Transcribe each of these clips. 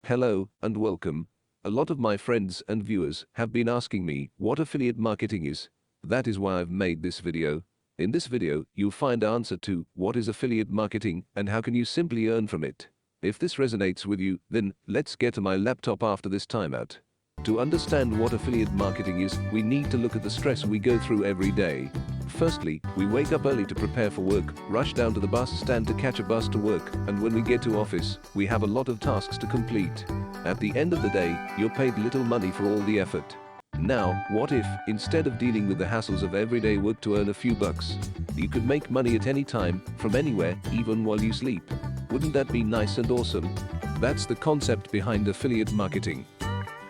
Hello and welcome. A lot of my friends and viewers have been asking me what affiliate marketing is. That is why I've made this video. In this video, you'll find the answer to what is affiliate marketing and how can you simply earn from it. If this resonates with you, then let's get to my laptop after this timeout. To understand what affiliate marketing is, we need to look at the stress we go through every day. Firstly, we wake up early to prepare for work, rush down to the bus stand to catch a bus to work, and when we get to office, we have a lot of tasks to complete. At the end of the day, you're paid little money for all the effort. Now, what if, instead of dealing with the hassles of everyday work to earn a few bucks, you could make money at any time, from anywhere, even while you sleep? Wouldn't that be nice and awesome? That's the concept behind affiliate marketing.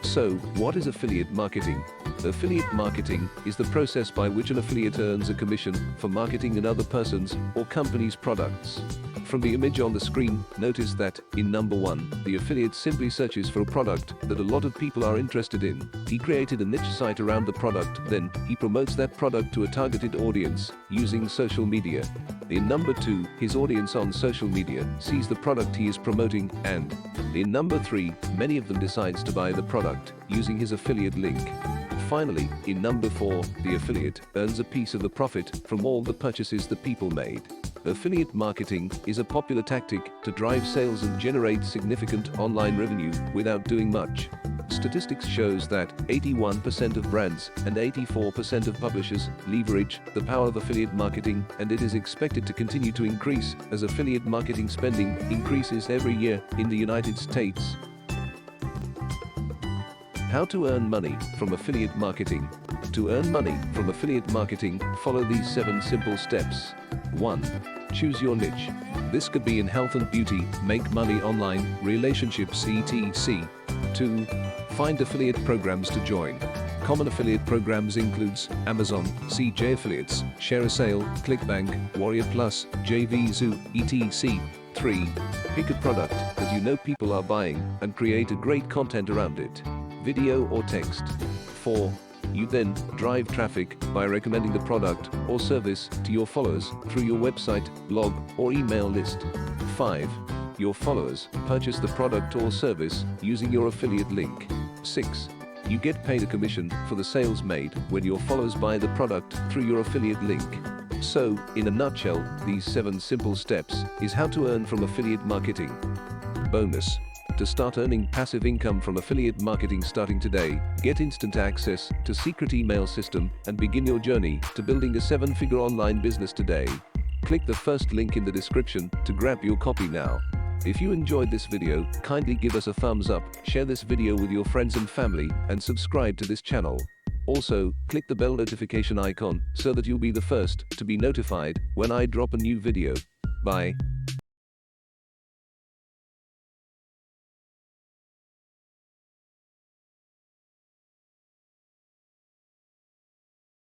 So, what is affiliate marketing? Affiliate marketing is the process by which an affiliate earns a commission for marketing another person's or company's products. From the image on the screen, notice that, in number 1, the affiliate simply searches for a product that a lot of people are interested in. He created a niche site around the product, then he promotes that product to a targeted audience using social media. In number 2, his audience on social media sees the product he is promoting, and in number 3, many of them decides to buy the product using his affiliate link. Finally, in number 4, the affiliate earns a piece of the profit from all the purchases the people made. Affiliate marketing is a popular tactic to drive sales and generate significant online revenue without doing much. Statistics shows that 81% of brands and 84% of publishers leverage the power of affiliate marketing, and it is expected to continue to increase as affiliate marketing spending increases every year in the United States. How to earn money from affiliate marketing. To earn money from affiliate marketing, follow these 7 simple steps. 1. Choose your niche. This could be in health and beauty, make money online, relationships, etc. 2. Find affiliate programs to join. Common affiliate programs includes Amazon, CJ Affiliates, Share a Sale, ClickBank, Warrior Plus, JVZoo, etc. 3. Pick a product that you know people are buying and create a great content around it. Video or text. 4. You then drive traffic by recommending the product or service to your followers through your website, blog, or email list. 5. Your followers purchase the product or service using your affiliate link. 6. You get paid a commission for the sales made when your followers buy the product through your affiliate link. So, in a nutshell, these 7 simple steps is how to earn from affiliate marketing. Bonus. To start earning passive income from affiliate marketing starting today, get instant access to secret email system and begin your journey to building a 7-figure online business today. Click the first link in the description to grab your copy now. If you enjoyed this video, kindly give us a thumbs up, share this video with your friends and family, and subscribe to this channel. Also, click the bell notification icon so that you'll be the first to be notified when I drop a new video. Bye.